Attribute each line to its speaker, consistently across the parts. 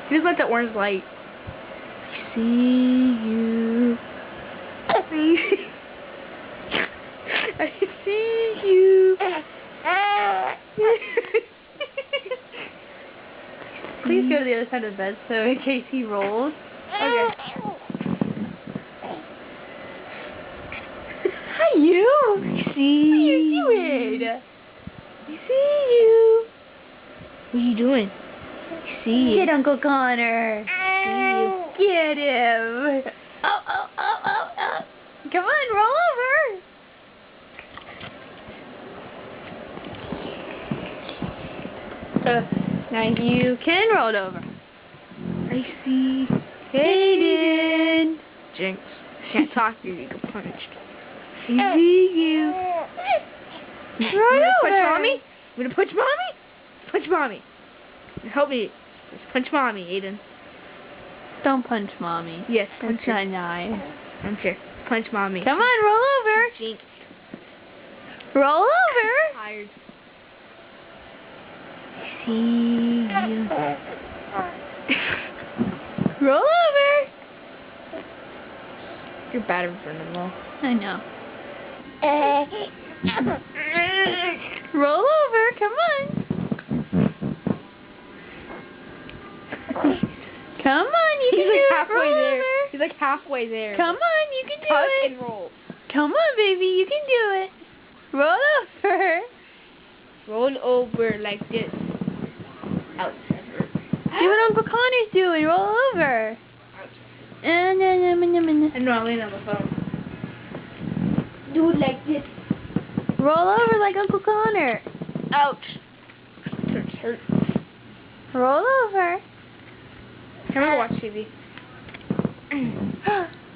Speaker 1: He just like the orange light.
Speaker 2: I see you.
Speaker 1: I see you. Please go to the other side of the bed so in case he rolls. Okay.
Speaker 2: Hi, you. I see
Speaker 1: What are you doing?
Speaker 2: I see you. What are you doing? I see you.
Speaker 1: Get Uncle Connor.
Speaker 2: I see you.
Speaker 1: Get him.
Speaker 2: Oh.
Speaker 1: Come on, roll over. Now you can roll it over.
Speaker 2: I see
Speaker 1: Hayden.
Speaker 2: Jinx.
Speaker 1: Can't talk to you, you get punched.
Speaker 2: I see you.
Speaker 1: Roll over.
Speaker 2: Punch mommy? You gonna punch mommy? Punch mommy. Help me. Just punch mommy, Aiden.
Speaker 1: Don't punch mommy.
Speaker 2: Yes, punch
Speaker 1: That's
Speaker 2: her.
Speaker 1: not nice.
Speaker 2: I don't care. Punch mommy.
Speaker 1: Come on, roll over.
Speaker 2: Jinx.
Speaker 1: Roll over.
Speaker 2: Tired.
Speaker 1: I see you. Roll over.
Speaker 2: You're bad in front of them.
Speaker 1: I know. Roll over. Come on. Come on, you can do it.
Speaker 2: halfway
Speaker 1: Roll
Speaker 2: there.
Speaker 1: over.
Speaker 2: He's like halfway there.
Speaker 1: Come on, you can do
Speaker 2: Tuck
Speaker 1: it.
Speaker 2: and roll.
Speaker 1: Come on, baby, you can do it. Roll over.
Speaker 2: Roll over like this. Ouch.
Speaker 1: Do what Uncle Connor's doing. Roll over.
Speaker 2: And no, I'm laying on the phone. Do it like this.
Speaker 1: Roll over like Uncle Connor.
Speaker 2: Ouch. Hurt.
Speaker 1: Roll over.
Speaker 2: Come on, watch TV.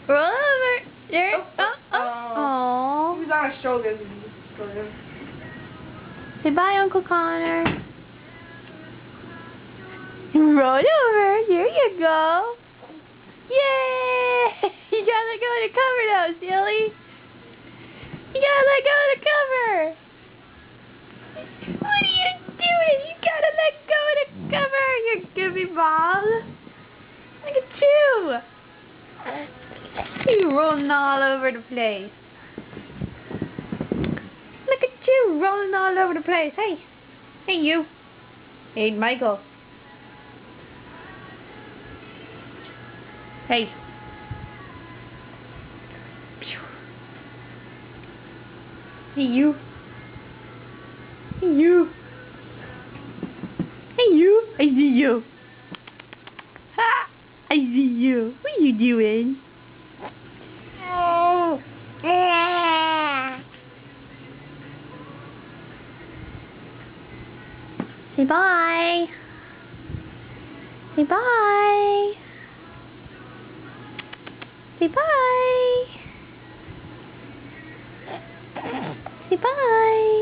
Speaker 1: Roll over. There.
Speaker 2: Oh.
Speaker 1: Oh.
Speaker 2: He's on his shoulders.
Speaker 1: Say bye, Uncle Connor. Roll over. There you go. Yay! You gotta let go of the cover now, silly. You gotta let go of the cover. What are you doing? You gotta let go of the cover, you goofy ball. Look at you. You rolling all over the place. Look at you rolling all over the place. Hey. Hey, you. Hey, Michael. Hey. Hey, you. Hey, you. Hey, you. I see you. Ha! I see you. What are you doing? Say bye. Say bye. Say bye. Say bye.